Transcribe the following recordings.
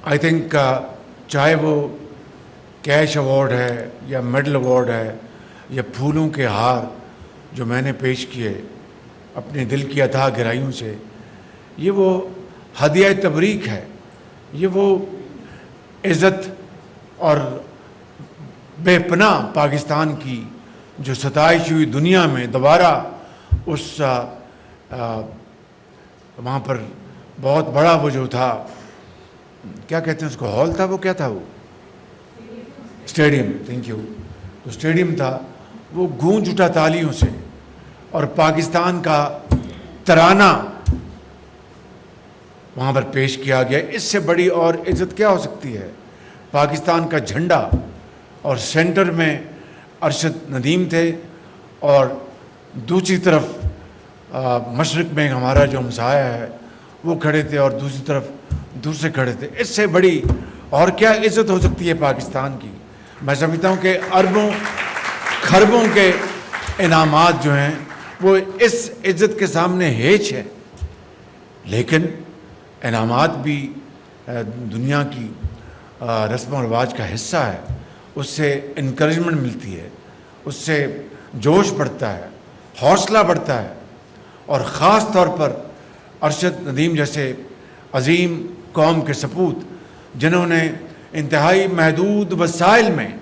I think चाहे वो cash award है या मेडल अवार्ड है या फूलों के हार जो मैंने पेश किए अपने दिल की अथाह गहराइयों से, ये वो हदिया तबरीक है, ये वो इज़्ज़त और बेपनाह पाकिस्तान की जो सताइश हुई दुनिया में दोबारा उस वहाँ पर बहुत बड़ा वो जो था, क्या कहते हैं उसको, हॉल था, वो क्या था, वो स्टेडियम, थैंक यू, तो स्टेडियम था, वो गूंज उठा तालियों से और पाकिस्तान का तराना वहाँ पर पेश किया गया। इससे बड़ी और इज़्ज़त क्या हो सकती है? पाकिस्तान का झंडा और सेंटर में अरशद नदीम थे और दूसरी तरफ मशरक़ में हमारा जो हमसाया है वो खड़े थे और दूसरी तरफ दूसरे खड़े थे। इससे बड़ी और क्या इज़्ज़त हो सकती है पाकिस्तान की? मैं समझता हूँ कि अरबों खरबों के इनामात जो हैं वो इस इज़्ज़त के सामने हेच है। लेकिन इनामात भी दुनिया की रस्म और रिवाज का हिस्सा है, उससे इनकरेजमेंट मिलती है, उससे जोश बढ़ता है, हौसला बढ़ता है। और ख़ास तौर पर अरशद नदीम जैसे अजीम कौम के सपूत जिन्होंने इंतहाई महदूद वसाइल में,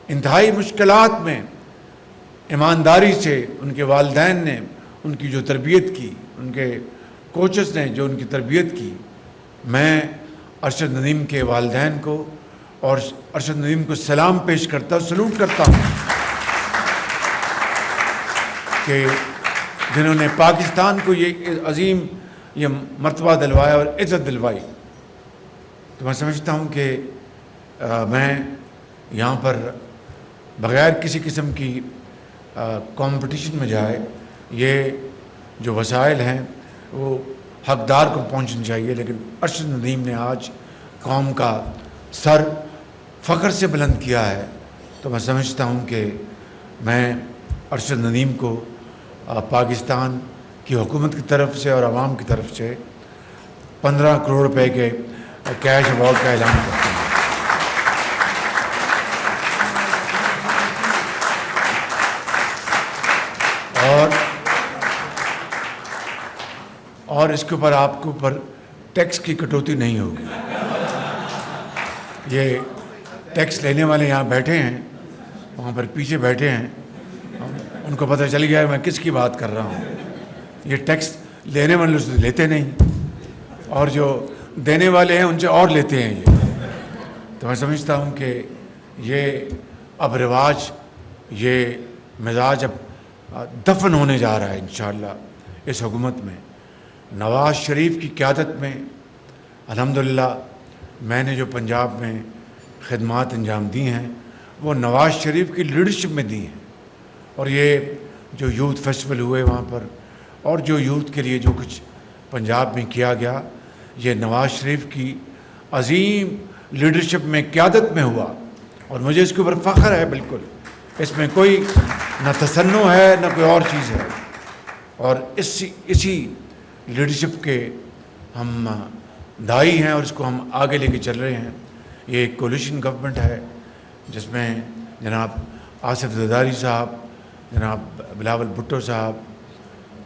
इंतहाई मुश्किलात में ईमानदारी से उनके वालिदैन ने उनकी जो तरबियत की, उनके कोचेस ने जो उनकी तरबियत की, मैं अरशद नदीम के वालिदैन को और अरशद नदीम को सलाम पेश करता हूँ, सलूट करता हूँ कि जिन्होंने पाकिस्तान को ये अजीम ये मर्तबा दिलवाया और इज़्ज़त दिलवाई। तो मैं समझता हूँ कि मैं यहाँ पर बग़ैर किसी किस्म की कंपटीशन में जाए, ये जो वसाइल हैं वो हकदार को पहुँचनी चाहिए। लेकिन अरशद नदीम ने आज कौम का सर फ़ख्र से बुलंद किया है। तो मैं समझता हूँ कि मैं अरशद नदीम को पाकिस्तान की हुकूमत की तरफ से और आवाम की तरफ से 15 करोड़ रुपए के कैश अवार्ड का ऐलान करता हूँ। और इसके ऊपर आपके ऊपर टैक्स की कटौती नहीं होगी। ये टैक्स लेने वाले यहाँ बैठे हैं, वहाँ पर पीछे बैठे हैं, उनको पता चल गया है मैं किसकी बात कर रहा हूँ। ये टैक्स लेने वाले उससे लेते नहीं और जो देने वाले हैं उनसे और लेते हैं ये। तो मैं समझता हूँ कि ये अब रिवाज, ये मिजाज अब दफन होने जा रहा है इंशाअल्लाह इस हुकूमत में। नवाज़ शरीफ की क़यादत में अल्हम्दुलिल्लाह मैंने जो पंजाब में खिदमात अंजाम दी हैं वो नवाज़ शरीफ की लीडरशिप में दी हैं। और ये जो यूथ फेस्टिवल हुए वहाँ पर और जो यूथ के लिए जो कुछ पंजाब में किया गया, ये नवाज़ शरीफ की अजीम लीडरशिप में क़यादत में हुआ और मुझे इसके ऊपर फ़ख्र है। बिल्कुल इसमें कोई न तसन्नो है न कोई और चीज़ है। और इसी लीडरशिप के हम दाई हैं और इसको हम आगे लेके चल रहे हैं। ये एक कोलिशन गवर्नमेंट है जिसमें जनाब आसिफ ज़रदारी साहब, जनाब बिलावल भुट्टो साहब,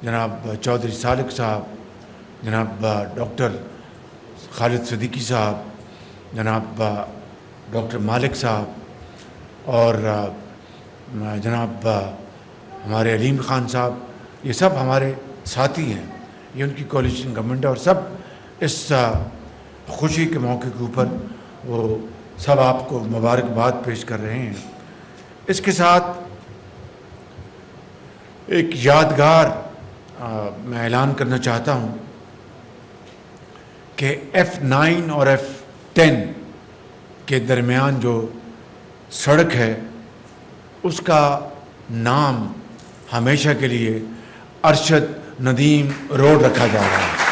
जनाब चौधरी सालिक साहब, जनाब डॉक्टर खालिद सिद्दीकी साहब, जनाब डॉक्टर मालिक साहब और जनाब हमारे अलीम ख़ान साहब, ये सब हमारे साथी हैं। ये उनकी कोलिशन गवर्नमेंट है और सब इस खुशी के मौके के ऊपर वो सब आपको मुबारकबाद पेश कर रहे हैं। इसके साथ एक यादगार मैं ऐलान करना चाहता हूँ कि F9 और F10 के दरमियान जो सड़क है उसका नाम हमेशा के लिए अरशद नदीम रोड रखा जा रहा है।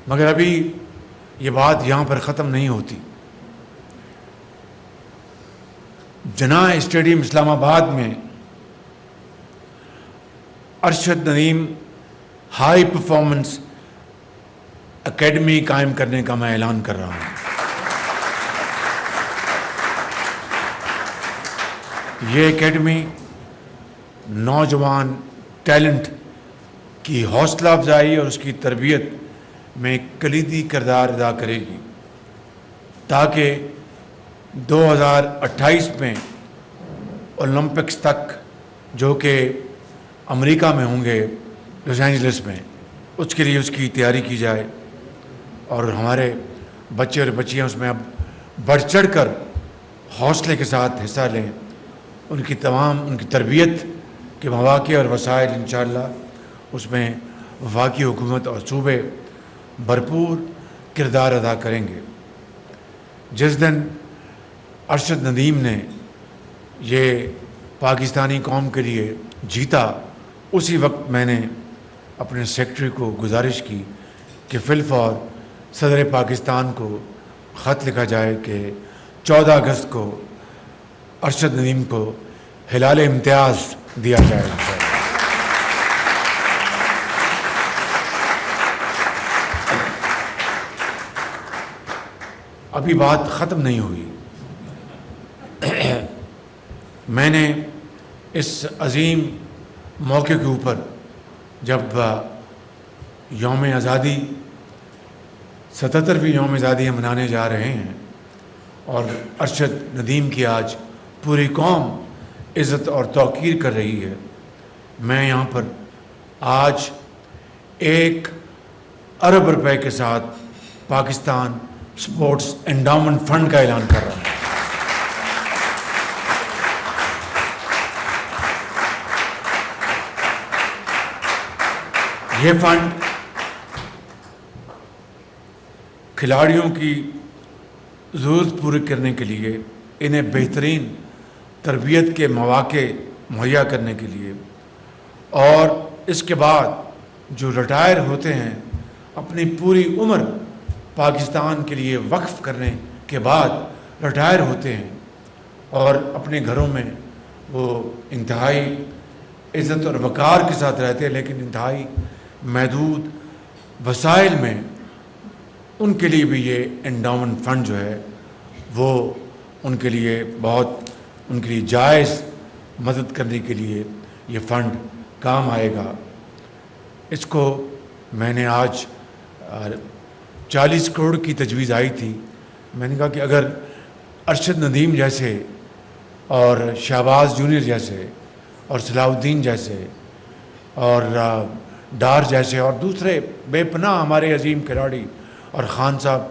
मगर अभी ये बात यहाँ पर ख़त्म नहीं होती। جناح اسٹیڈیم اسلام آباد میں Arshad Nadeem high performance academy قائم کرنے کا میں اعلان کر رہا ہوں۔ یہ اکیڈمی نوجوان ٹیلنٹ کی حوصلہ افزائی اور اس کی تربیت میں ایک کلیدی کردار ادا کرے گی تاکہ 2028 میں اولمپکس تک، جو کہ امریکہ میں ہوں گے، لاس اینجلس میں، اس کے لیے اس کی تیاری کی جائے اور ہمارے بچے اور بچیاں اس میں اب بڑھ چڑھ کر حوصلے کے ساتھ حصہ لیں۔ ان کی تربیت کے مواقع اور وسائل انشاءاللہ اس میں وفاقی حکومت اور صوبے بھرپور کردار ادا کریں گے۔ جس دن ارشد ندیم نے یہ پاکستانی قوم کے لیے جیتا، اسی وقت میں نے اپنے سیکرٹری کو گزارش کی کہ فی الفور صدر پاکستان کو خط لکھا جائے کہ 14 اگست کو ارشد ندیم کو ہلال امتیاز دیا جائے۔ ابھی بات ختم نہیں ہوئی۔ میں نے اس عظیم موقع کے اوپر جب یوم آزادی 77ویں یوم آزادی ہم منانے جا رہے ہیں اور ارشد ندیم کی آج پوری قوم عزت اور توقیر کر رہی ہے، میں یہاں پر آج 1 ارب روپے کے ساتھ پاکستان سپورٹس انڈاؤمنٹ فنڈ کا اعلان کر رہا ہوں۔ یہ فنڈ کھلاڑیوں کی ضرورت پوری کرنے کے لیے، انہیں بہترین تربیت کے مواقع مہیا کرنے کے لیے، اور اس کے بعد جو ریٹائر ہوتے ہیں اپنی پوری عمر پاکستان کے لیے وقف کرنے کے بعد ریٹائر ہوتے ہیں اور اپنے گھروں میں وہ انتہائی عزت اور وقار کے ساتھ رہتے ہیں، لیکن انتہائی محدود وسائل میں، ان کے لیے بھی یہ انڈاؤمنٹ فنڈ جو ہے وہ ان کے لیے بہت، ان کے لیے جائز مدد کرنے کے لیے یہ فنڈ کام آئے گا۔ اس کو میں نے آج 40 کروڑ کی تجویز آئی تھی، میں نے کہا کہ اگر ارشد ندیم جیسے اور شہباز جونیئر جیسے اور صلاح الدین جیسے اور ڈار جیسے اور دوسرے بے پناہ ہمارے عظیم کھلاڑی، اور خان صاحب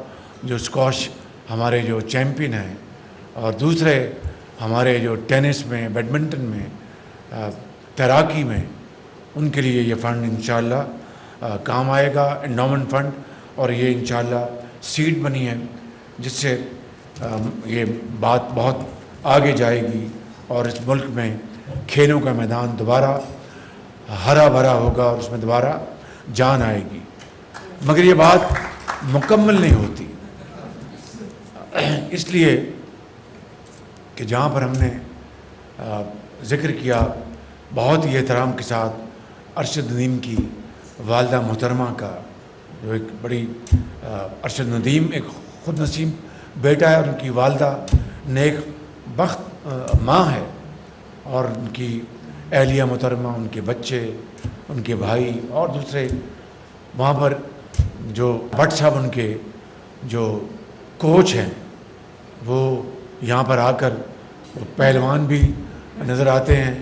جو اسکواش ہمارے جو چیمپئن ہیں، اور دوسرے ہمارے جو ٹینس میں، بیڈمنٹن میں، تیراکی میں، ان کے لیے یہ فنڈ انشاءاللہ کام آئے گا، انڈاؤمنٹ فنڈ، اور یہ انشاءاللہ سیٹ بنی ہے جس سے یہ بات بہت آگے جائے گی اور اس ملک میں کھیلوں کا میدان دوبارہ ہرا بھرا ہوگا اور اس میں دوبارہ جان آئے گی۔ مگر یہ بات مکمل نہیں ہوتی، اس لیے کہ جہاں پر ہم نے ذکر کیا بہت ہی احترام کے ساتھ ارشد ندیم کی والدہ محترمہ کا، جو ایک بڑی ارشد ندیم ایک خود نصیب بیٹا ہے اور ان کی والدہ نیک بخت ماں ہے، اور ان کی اہلیہ محترمہ، ان کے بچے، ان کے بھائی اور دوسرے وہاں پر جو بٹ صاحب ان کے جو کوچ ہیں، وہ یہاں پر آ کر پہلوان بھی نظر آتے ہیں،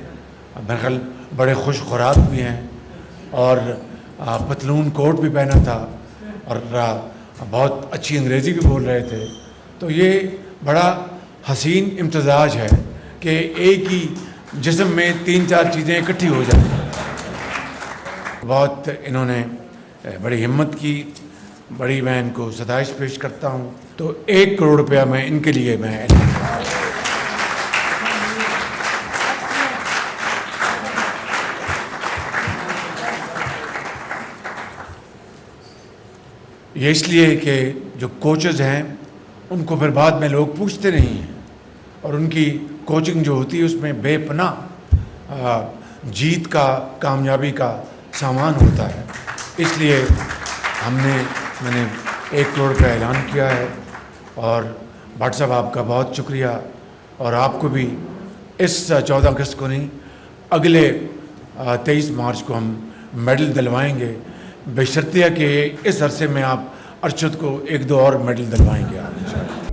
میرے خیال بڑے خوش خوراک بھی ہیں، اور پتلون کوٹ بھی پہنا تھا اور بہت اچھی انگریزی بھی بول رہے تھے۔ تو یہ بڑا حسین امتزاج ہے کہ ایک ہی جسم میں 3-4 چیزیں اکٹھی ہو جائیں۔ بہت انہوں نے بڑی ہمت کی، بڑی میں ان کو ستائش پیش کرتا ہوں۔ تو 1 کروڑ روپیہ میں ان کے لیے میں یہ اس لیے کہ جو کوچز ہیں ان کو پھر بعد میں لوگ پوچھتے نہیں ہیں اور ان کی कोचिंग जो होती है उसमें बेपनाह जीत का, कामयाबी का सामान होता है। इसलिए मैंने 1 करोड़ का ऐलान किया है। और भट्ट साहब आपका बहुत शुक्रिया, और आपको भी इस 14 अगस्त को नहीं, अगले 23 मार्च को हम मेडल दिलवाएंगे, बशर्ते कि इस अरसे में आप अरशद को 1-2 और मेडल दिलवाएंगे आप।